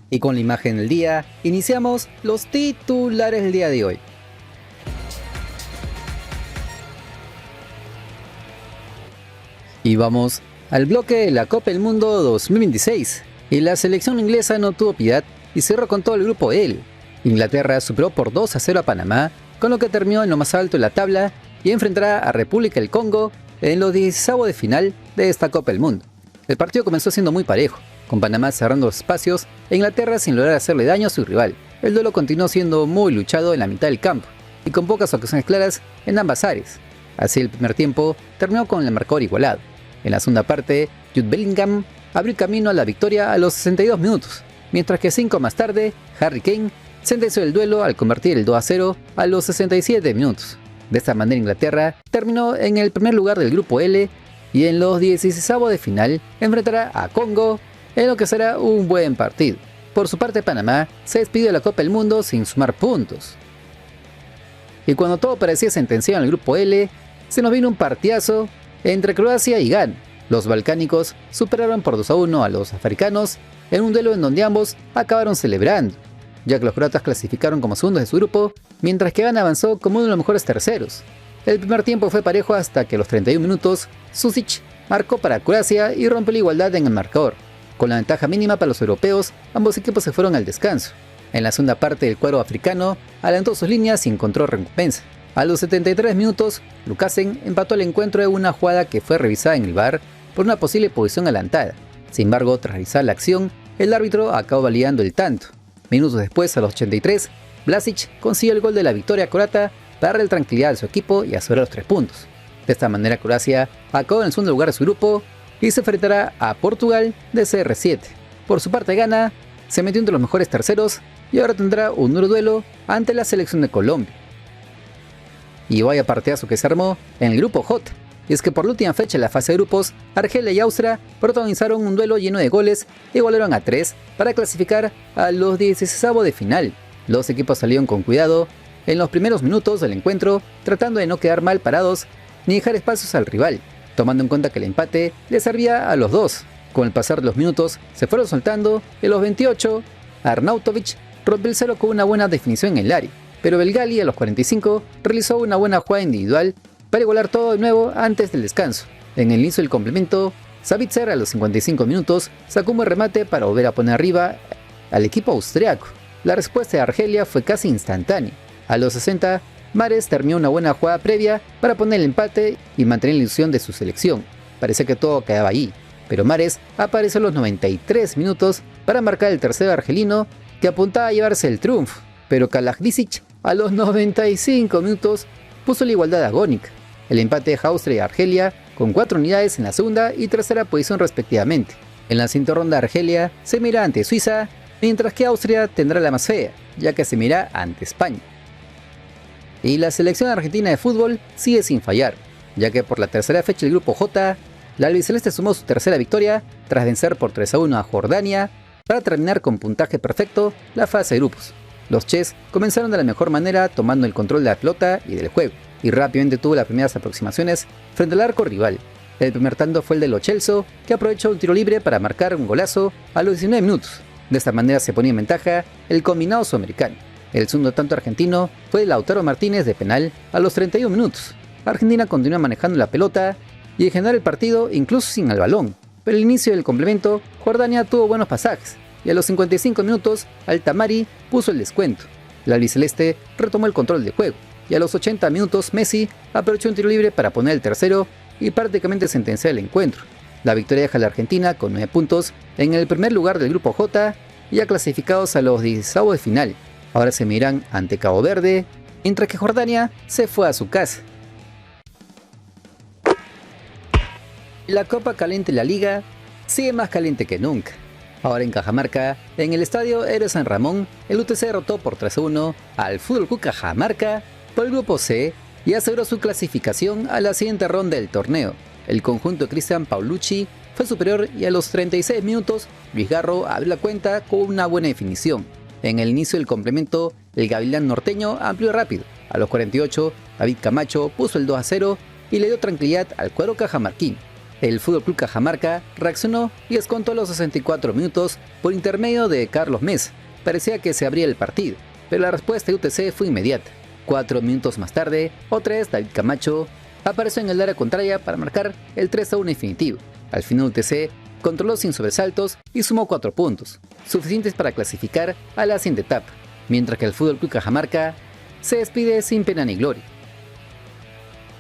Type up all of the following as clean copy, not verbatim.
Y con la imagen del día, iniciamos los titulares del día de hoy. Y vamos al bloque de la Copa del Mundo 2026. Y la selección inglesa no tuvo piedad y cerró con todo el grupo L. Inglaterra superó por 2-0 a Panamá, con lo que terminó en lo más alto de la tabla y enfrentará a República del Congo en los 16avos de final de esta Copa del Mundo. El partido comenzó siendo muy parejo, con Panamá cerrando los espacios e Inglaterra sin lograr hacerle daño a su rival. El duelo continuó siendo muy luchado en la mitad del campo y con pocas ocasiones claras en ambas áreas. Así el primer tiempo terminó con el marcador igualado. En la segunda parte, Jude Bellingham abrió camino a la victoria a los 62 minutos, mientras que 5 más tarde, Harry Kane sentenció el duelo al convertir el 2-0 a los 67 minutos. De esta manera Inglaterra terminó en el primer lugar del grupo L y en los 16avos de final enfrentará a Congo en lo que será un buen partido. Por su parte, Panamá se despidió de la Copa del Mundo sin sumar puntos. Y cuando todo parecía sentenciado en el grupo L, se nos vino un partidazo entre Croacia y Ghana. Los balcánicos superaron por 2-1 a los africanos en un duelo en donde ambos acabaron celebrando, ya que los croatas clasificaron como segundos de su grupo, mientras que Ghana avanzó como uno de los mejores terceros. El primer tiempo fue parejo hasta que a los 31 minutos, Susic marcó para Croacia y rompió la igualdad en el marcador. Con la ventaja mínima para los europeos, ambos equipos se fueron al descanso. En la segunda parte, el cuadro africano adelantó sus líneas y encontró recompensa. A los 73 minutos, Lukasen empató el encuentro en una jugada que fue revisada en el VAR por una posible posición adelantada. Sin embargo, tras revisar la acción, el árbitro acabó validando el tanto. Minutos después, a los 83, Vlasic consiguió el gol de la victoria croata para darle tranquilidad a su equipo y asegurar los 3 puntos. De esta manera, Croacia acabó en el segundo lugar de su grupo y se enfrentará a Portugal de CR7. Por su parte, Ghana se metió entre los mejores terceros y ahora tendrá un duro duelo ante la selección de Colombia. Y vaya partidazo que se armó en el grupo J. Y es que por la última fecha de la fase de grupos, Argelia y Austria protagonizaron un duelo lleno de goles y igualaron a 3 para clasificar a los 16avos de final. Los equipos salieron con cuidado en los primeros minutos del encuentro, tratando de no quedar mal parados ni dejar espacios al rival, tomando en cuenta que el empate les servía a los dos. Con el pasar de los minutos se fueron soltando y a los 28, Arnautovic rompió el cero con una buena definición en el área, pero Belgali a los 45 realizó una buena jugada individual para igualar todo de nuevo antes del descanso. En el inicio del complemento, Sabitzer a los 55 minutos sacó un buen remate para volver a poner arriba al equipo austriaco. La respuesta de Argelia fue casi instantánea. A los 60, Mahrez terminó una buena jugada previa para poner el empate y mantener la ilusión de su selección. Parecía que todo quedaba ahí, pero Mahrez apareció a los 93 minutos para marcar el tercero argelino que apuntaba a llevarse el triunfo, pero Kalajdzic a los 95 minutos puso la igualdad agónica. El empate deja a Austria y Argelia con 4 unidades en la segunda y tercera posición respectivamente. En la siguiente ronda, Argelia se mira ante Suiza, mientras que Austria tendrá la más fea, ya que se mira ante España. Y la selección argentina de fútbol sigue sin fallar, ya que por la tercera fecha del grupo J, la albiceleste sumó su tercera victoria tras vencer por 3-1 a Jordania para terminar con puntaje perfecto la fase de grupos. Los Ches comenzaron de la mejor manera tomando el control de la pelota y del juego, y rápidamente tuvo las primeras aproximaciones frente al arco rival. El primer tanto fue el de Lo Celso, que aprovechó un tiro libre para marcar un golazo a los 19 minutos. De esta manera se ponía en ventaja el combinado sudamericano. El segundo tanto argentino fue de Lautaro Martínez de penal a los 31 minutos. Argentina continuó manejando la pelota y en general el partido incluso sin el balón, pero al inicio del complemento, Jordania tuvo buenos pasajes y a los 55 minutos, Altamari puso el descuento. La albiceleste retomó el control del juego y a los 80 minutos Messi aprovechó un tiro libre para poner el tercero y prácticamente sentenciar el encuentro. La victoria deja a la Argentina con 9 puntos en el primer lugar del grupo J y ya clasificados a los 16avos de final. Ahora se miran ante Cabo Verde, mientras que Jordania se fue a su casa. La Copa Caliente de la Liga sigue más caliente que nunca. Ahora en Cajamarca, en el estadio Héroes San Ramón, el UTC derrotó por 3-1 al Fútbol Club Cajamarca por el grupo C y aseguró su clasificación a la siguiente ronda del torneo. El conjunto de Cristian Paulucci fue superior y a los 36 minutos Luis Garro abrió la cuenta con una buena definición. En el inicio del complemento, el Gavilán norteño amplió rápido. A los 48, David Camacho puso el 2-0 y le dio tranquilidad al cuadro cajamarquín. El FC Cajamarca reaccionó y descontó los 64 minutos por intermedio de Carlos Mesa. Parecía que se abría el partido, pero la respuesta de UTC fue inmediata. 4 minutos más tarde, otra vez David Camacho apareció en el área contraria para marcar el 3-1 definitivo. Al final UTC controló sin sobresaltos y sumó 4 puntos, suficientes para clasificar a la siguiente etapa, mientras que el FC Cajamarca se despide sin pena ni gloria.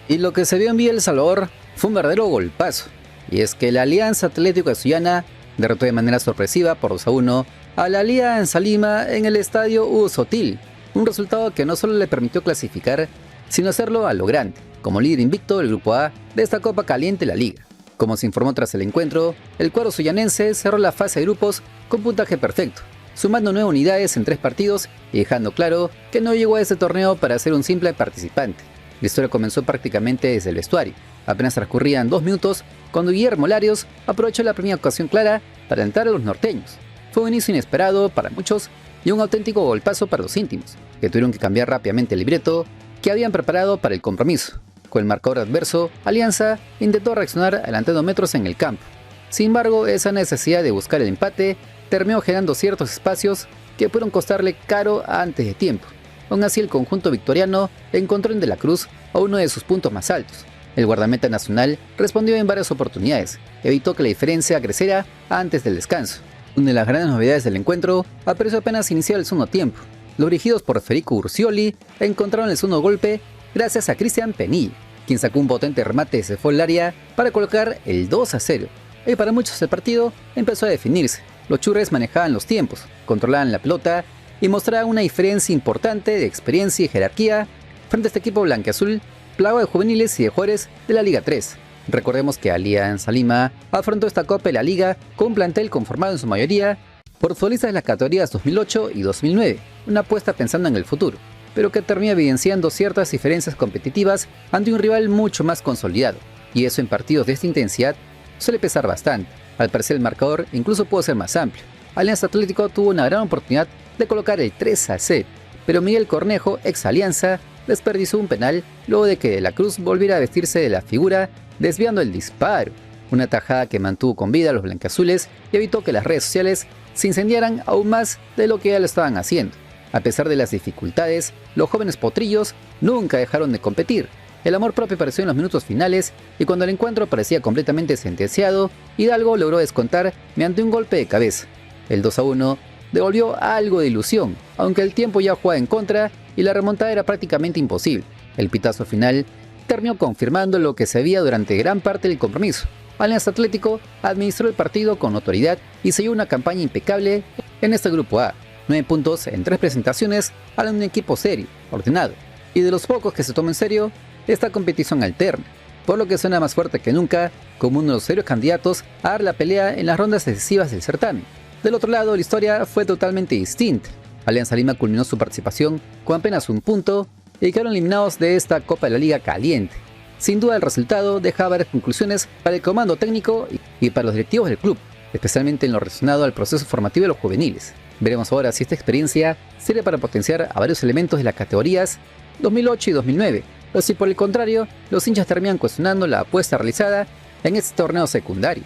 Y lo que se vio en Villa El Salvador fue un verdadero golpazo, y es que la Alianza Atlético Zullana derrotó de manera sorpresiva por 2-1 a la Alianza Lima en el estadio Hugo Sotil, un resultado que no solo le permitió clasificar, sino hacerlo a lo grande, como líder invicto del Grupo A de esta Copa Caliente de la Liga. Como se informó tras el encuentro, el cuadro suyanense cerró la fase de grupos con puntaje perfecto, sumando 9 unidades en 3 partidos y dejando claro que no llegó a este torneo para ser un simple participante. La historia comenzó prácticamente desde el vestuario. Apenas transcurrían 2 minutos cuando Guillermo Larios aprovechó la primera ocasión clara para alentar a los norteños. Fue un inicio inesperado para muchos y un auténtico golpazo para los íntimos, que tuvieron que cambiar rápidamente el libreto que habían preparado para el compromiso. Con el marcador adverso, Alianza intentó reaccionar adelantando metros en el campo. Sin embargo, esa necesidad de buscar el empate terminó generando ciertos espacios que pudieron costarle caro antes de tiempo. Aún así, el conjunto victoriano encontró en De la Cruz a uno de sus puntos más altos. El guardameta nacional respondió en varias oportunidades, evitó que la diferencia creciera antes del descanso. Una de las grandes novedades del encuentro apareció apenas iniciar el segundo tiempo. Los dirigidos por Federico Urcioli encontraron el segundo golpe gracias a Cristian Penilla, quien sacó un potente remate desde fuera del área para colocar el 2-0. Y para muchos el partido empezó a definirse. Los churres manejaban los tiempos, controlaban la pelota y mostraban una diferencia importante de experiencia y jerarquía frente a este equipo blanquiazul plagado de juveniles y de jugadores de la Liga 3. Recordemos que Alianza Lima afrontó esta Copa de la Liga con un plantel conformado en su mayoría por futbolistas de las categorías 2008 y 2009, una apuesta pensando en el futuro, pero que termina evidenciando ciertas diferencias competitivas ante un rival mucho más consolidado, y eso en partidos de esta intensidad suele pesar bastante. Al parecer el marcador incluso pudo ser más amplio. Alianza Atlético tuvo una gran oportunidad de colocar el 3-0, pero Miguel Cornejo, ex Alianza, desperdició un penal luego de que De la Cruz volviera a vestirse de la figura desviando el disparo, una tajada que mantuvo con vida a los blanquiazules y evitó que las redes sociales se incendiaran aún más de lo que ya lo estaban haciendo. A pesar de las dificultades, los jóvenes potrillos nunca dejaron de competir. El amor propio apareció en los minutos finales y cuando el encuentro parecía completamente sentenciado, Hidalgo logró descontar mediante un golpe de cabeza. El 2-1 devolvió algo de ilusión, aunque el tiempo ya jugaba en contra y la remontada era prácticamente imposible. El pitazo final terminó confirmando lo que se veía durante gran parte del compromiso. Alianza Atlético administró el partido con autoridad y selló una campaña impecable en este Grupo A. 9 puntos en 3 presentaciones a un equipo serio, ordenado, y de los pocos que se toma en serio esta competición alterna, por lo que suena más fuerte que nunca como uno de los serios candidatos a dar la pelea en las rondas decisivas del certamen. Del otro lado, la historia fue totalmente distinta. Alianza Lima culminó su participación con apenas un punto y quedaron eliminados de esta Copa de la Liga Caliente. Sin duda el resultado deja varias conclusiones para el comando técnico y para los directivos del club, especialmente en lo relacionado al proceso formativo de los juveniles. Veremos ahora si esta experiencia sirve para potenciar a varios elementos de las categorías 2008 y 2009, o si por el contrario los hinchas terminan cuestionando la apuesta realizada en este torneo secundario.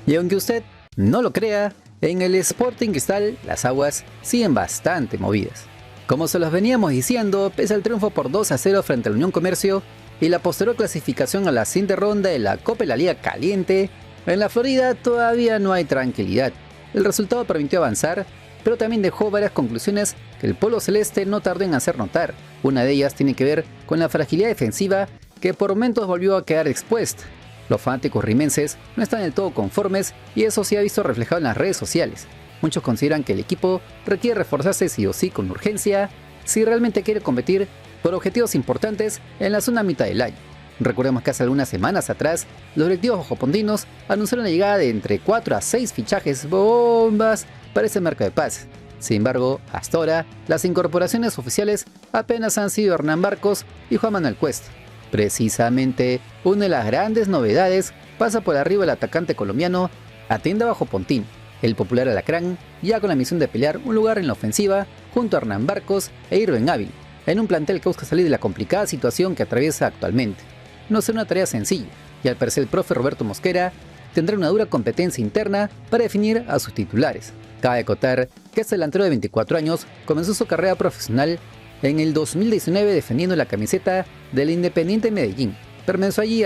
Y aunque usted no lo crea, en el Sporting Cristal las aguas siguen bastante movidas. Como se los veníamos diciendo, pese al triunfo por 2-0 frente a la Unión Comercio y la posterior clasificación a la siguiente ronda de la Copa de la Liga Caliente, en la Florida todavía no hay tranquilidad. El resultado permitió avanzar, pero también dejó varias conclusiones que el Polo Celeste no tardó en hacer notar. Una de ellas tiene que ver con la fragilidad defensiva que por momentos volvió a quedar expuesta. Los fanáticos rimenses no están del todo conformes y eso se ha visto reflejado en las redes sociales. Muchos consideran que el equipo requiere reforzarse sí o sí con urgencia si realmente quiere competir por objetivos importantes en la segunda mitad del año. Recordemos que hace algunas semanas atrás, los directivos ojopondinos anunciaron la llegada de entre 4 a 6 fichajes bombas para ese mercado de pases. Sin embargo, hasta ahora, las incorporaciones oficiales apenas han sido Hernán Barcos y Juan Manuel Cuesta. Precisamente, una de las grandes novedades pasa por arriba del atacante colombiano Atenda Bajo Pontín, el popular alacrán, ya con la misión de pelear un lugar en la ofensiva junto a Hernán Barcos e Irving Ávila, en un plantel que busca salir de la complicada situación que atraviesa actualmente. no será una tarea sencilla, y al parecer el profe Roberto Mosquera tendrá una dura competencia interna para definir a sus titulares. Cabe acotar que este delantero de 24 años comenzó su carrera profesional en el 2019 defendiendo la camiseta del Independiente Medellín. Permaneció allí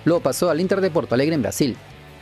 luego pasó al Inter de Porto Alegre en Brasil.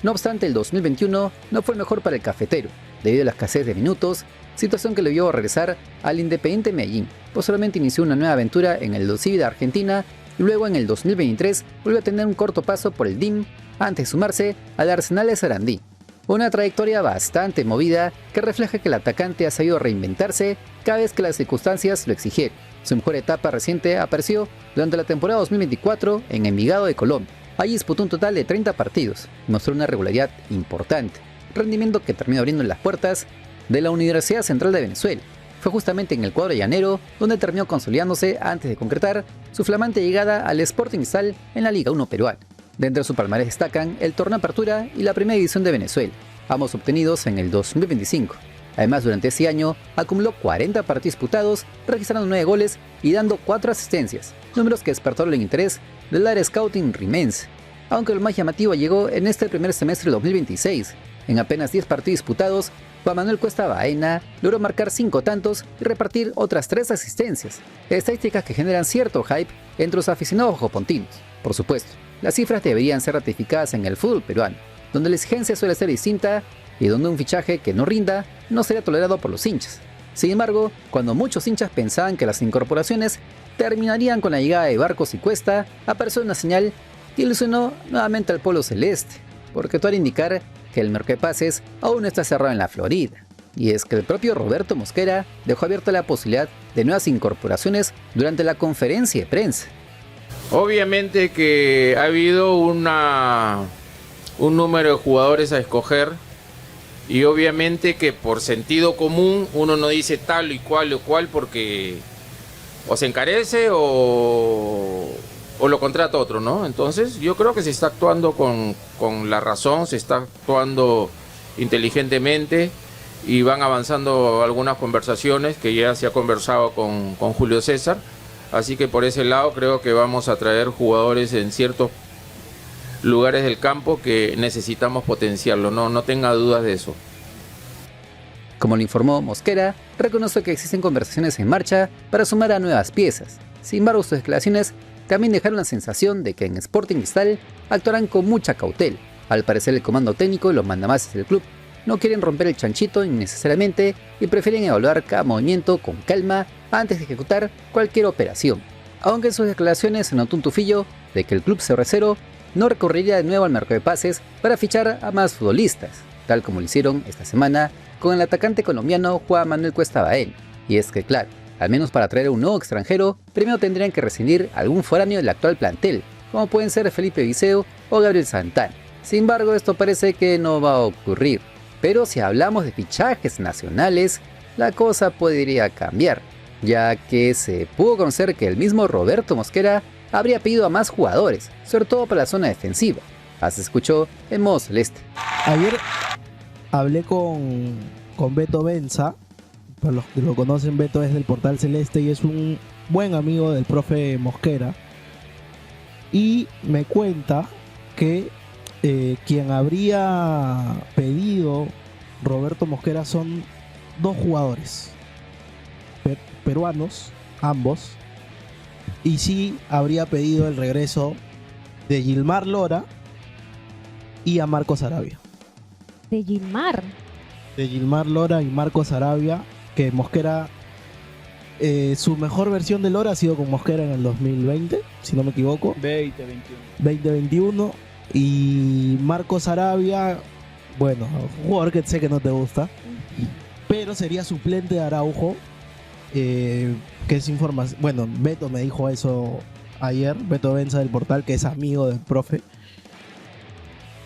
No obstante, el 2021 no fue el mejor para el cafetero, debido a la escasez de minutos, situación que le vio regresar al Independiente Medellín. Posteriormente inició una nueva aventura en el Dosivi de Argentina y luego en el 2023 volvió a tener un corto paso por el DIM antes de sumarse al Arsenal de Sarandí. Una trayectoria bastante movida que refleja que el atacante ha sabido reinventarse cada vez que las circunstancias lo exigieron. Su mejor etapa reciente apareció durante la temporada 2024 en Envigado de Colombia. Allí disputó un total de 30 partidos y mostró una regularidad importante, rendimiento que terminó abriendo las puertas de la Universidad Central de Venezuela. Fue justamente en el cuadro llanero donde terminó consolidándose antes de concretar su flamante llegada al Sporting Cristal en la Liga 1 peruana. Dentro de su palmarés destacan el Torneo Apertura y la Primera División de Venezuela, ambos obtenidos en el 2025. Además, durante ese año acumuló 40 partidos disputados, registrando 9 goles y dando 4 asistencias, números que despertaron el interés del área scouting rimense. Aunque lo más llamativo llegó en este primer semestre del 2026. En apenas 10 partidos disputados, Juan Manuel Cuesta Baena logró marcar 5 tantos y repartir otras 3 asistencias, estadísticas que generan cierto hype entre los aficionados jopontinos. Por supuesto, las cifras deberían ser ratificadas en el fútbol peruano, donde la exigencia suele ser distinta y donde un fichaje que no rinda no sería tolerado por los hinchas. Sin embargo, cuando muchos hinchas pensaban que las incorporaciones terminarían con la llegada de Barcos y Cuesta, apareció una señal que ilusionó nuevamente al pueblo celeste, porque todo al indicar que el mercado de pases aún no está cerrado en la Florida. Y es que el propio Roberto Mosquera dejó abierta la posibilidad de nuevas incorporaciones durante la conferencia de prensa. Obviamente que ha habido un número de jugadores a escoger y obviamente que por sentido común uno no dice tal y cual porque o se encarece o lo contrata otro, ¿no? Entonces yo creo que se está actuando con la razón, se está actuando inteligentemente y van avanzando algunas conversaciones que ya se ha conversado con Julio César. Así que por ese lado creo que vamos a traer jugadores en ciertos lugares del campo que necesitamos potenciarlo, no tenga dudas de eso. Como lo informó Mosquera, reconoce que existen conversaciones en marcha para sumar a nuevas piezas. Sin embargo, sus declaraciones también dejaron la sensación de que en Sporting Cristal actuarán con mucha cautela. Al parecer el comando técnico y los mandamases del club no quieren romper el chanchito innecesariamente y prefieren evaluar cada movimiento con calma antes de ejecutar cualquier operación. Aunque en sus declaraciones se notó un tufillo de que el club cervecero no recurriría de nuevo al mercado de pases para fichar a más futbolistas, tal como lo hicieron esta semana con el atacante colombiano Juan Manuel Cuesta Baena. Y es que claro, al menos para traer un nuevo extranjero, primero tendrían que rescindir algún foráneo del actual plantel, como pueden ser Felipe Viseo o Gabriel Santana. Sin embargo, esto parece que no va a ocurrir. Pero si hablamos de fichajes nacionales, la cosa podría cambiar, ya que se pudo conocer que el mismo Roberto Mosquera habría pedido a más jugadores, sobre todo para la zona defensiva. Así se escuchó en Modo Celeste. Ayer hablé con Beto Benza. Para los que lo conocen, Beto es del Portal Celeste y es un buen amigo del profe Mosquera. Y me cuenta que quien habría pedido Roberto Mosquera son 2 jugadores peruanos, ambos, y sí habría pedido el regreso de Gilmar Lora y a Marcos Arabia. ¿De Gilmar? De Gilmar Lora y Marcos Arabia, que Mosquera, su mejor versión de Lora ha sido con Mosquera en el 2020, si no me equivoco. 2021. Y Marcos Arabia, bueno, un jugador que sé que no te gusta, pero sería suplente de Araujo, que es información. Bueno, Beto me dijo eso ayer, Beto Benza del Portal, que es amigo del profe.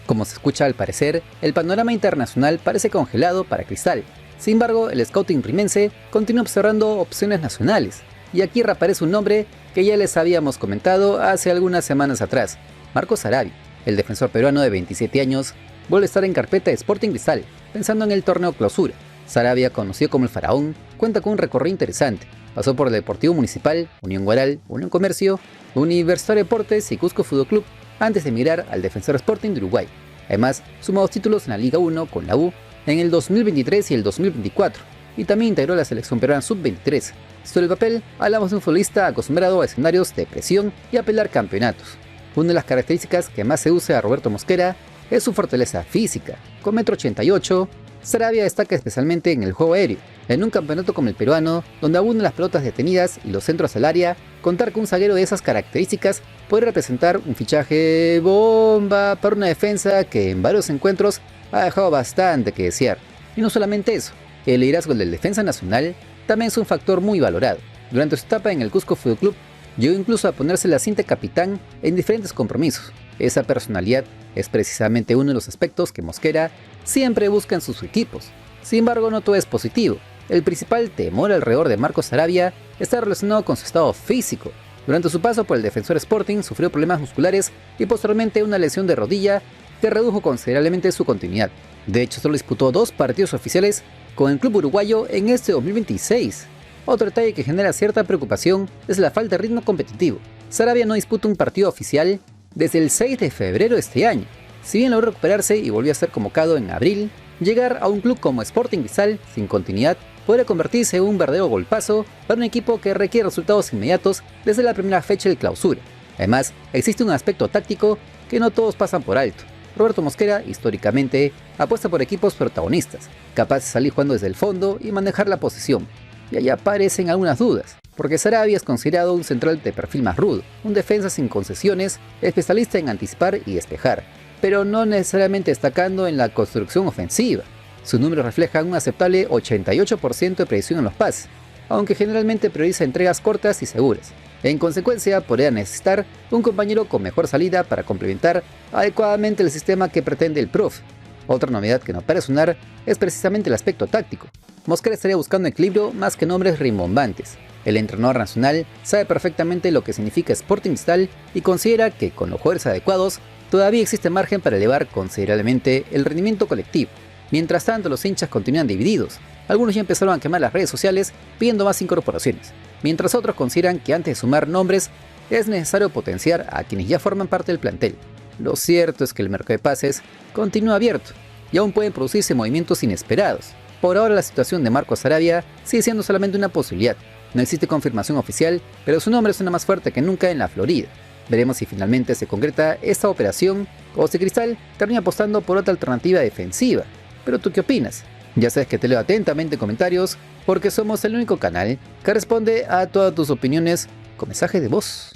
Como se escucha al parecer, el panorama internacional parece congelado para Cristal. Sin embargo, el scouting rimense continúa observando opciones nacionales, y aquí reaparece un nombre que ya les habíamos comentado hace algunas semanas atrás, Marcos Arabia. El defensor peruano de 27 años vuelve a estar en carpeta de Sporting Cristal, pensando en el torneo clausura. Sarabia, conocido como el Faraón, cuenta con un recorrido interesante. Pasó por el Deportivo Municipal, Unión Guaral, Unión Comercio, Universitario de Deportes y Cusco Fútbol Club, antes de emigrar al Defensor Sporting de Uruguay. Además, sumó 2 títulos en la Liga 1 con la U en el 2023 y el 2024, y también integró la selección peruana sub-23. Sobre el papel, hablamos de un futbolista acostumbrado a escenarios de presión y a pelear campeonatos. Una de las características que más seduce a Roberto Mosquera es su fortaleza física. Con 1,88 m, Sarabia destaca especialmente en el juego aéreo. En un campeonato como el peruano, donde abundan las pelotas detenidas y los centros al área, contar con un zaguero de esas características puede representar un fichaje bomba para una defensa que en varios encuentros ha dejado bastante que desear. Y no solamente eso, el liderazgo del defensa nacional también es un factor muy valorado. Durante su etapa en el Cusco Fútbol Club, llegó incluso a ponerse la cinta de capitán en diferentes compromisos. Esa personalidad es precisamente uno de los aspectos que Mosquera siempre busca en sus equipos. Sin embargo, no todo es positivo. El principal temor alrededor de Marcos Sarabia está relacionado con su estado físico. Durante su paso por el Defensor Sporting sufrió problemas musculares y posteriormente una lesión de rodilla que redujo considerablemente su continuidad. De hecho, solo disputó 2 partidos oficiales con el club uruguayo en este 2026. Otro detalle que genera cierta preocupación es la falta de ritmo competitivo. Sarabia no disputa un partido oficial desde el 6 de febrero de este año. Si bien logró recuperarse y volvió a ser convocado en abril, llegar a un club como Sporting Cristal sin continuidad podría convertirse en un verdadero golpazo para un equipo que requiere resultados inmediatos desde la primera fecha del clausura. Además, existe un aspecto táctico que no todos pasan por alto. Roberto Mosquera, históricamente, apuesta por equipos protagonistas, capaces de salir jugando desde el fondo y manejar la posesión. Y allá aparecen algunas dudas, porque Sarabia es considerado un central de perfil más rudo, un defensa sin concesiones, especialista en anticipar y despejar, pero no necesariamente destacando en la construcción ofensiva. Sus números reflejan un aceptable 88% de precisión en los pases, aunque generalmente prioriza entregas cortas y seguras. En consecuencia, podría necesitar un compañero con mejor salida para complementar adecuadamente el sistema que pretende el profe. Otra novedad que no parece sonar es precisamente el aspecto táctico. Mosquera estaría buscando equilibrio más que nombres rimbombantes. El entrenador nacional sabe perfectamente lo que significa Sporting Cristal y considera que con los jugadores adecuados todavía existe margen para elevar considerablemente el rendimiento colectivo. Mientras tanto, los hinchas continúan divididos. Algunos ya empezaron a quemar las redes sociales pidiendo más incorporaciones, mientras otros consideran que antes de sumar nombres es necesario potenciar a quienes ya forman parte del plantel. Lo cierto es que el mercado de pases continúa abierto y aún pueden producirse movimientos inesperados. Por ahora la situación de Marcos Sarabia sigue siendo solamente una posibilidad. No existe confirmación oficial, pero su nombre suena más fuerte que nunca en la Florida. Veremos si finalmente se concreta esta operación o si Cristal termina apostando por otra alternativa defensiva. Pero ¿tú qué opinas? Ya sabes que te leo atentamente en comentarios porque somos el único canal que responde a todas tus opiniones con mensaje de voz.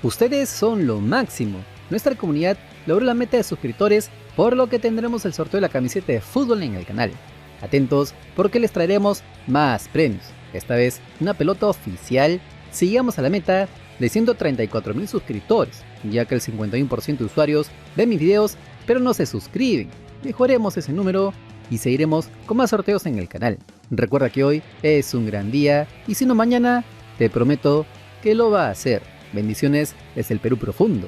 Ustedes son lo máximo. Nuestra comunidad logró la meta de suscriptores, por lo que tendremos el sorteo de la camiseta de fútbol en el canal. Atentos porque les traeremos más premios. Esta vez una pelota oficial si llegamos a la meta de 134.000 suscriptores, ya que el 51% de usuarios ven mis videos pero no se suscriben. Mejoremos ese número y seguiremos con más sorteos en el canal. Recuerda que hoy es un gran día y si no mañana, te prometo que lo va a hacer. Bendiciones desde el Perú profundo.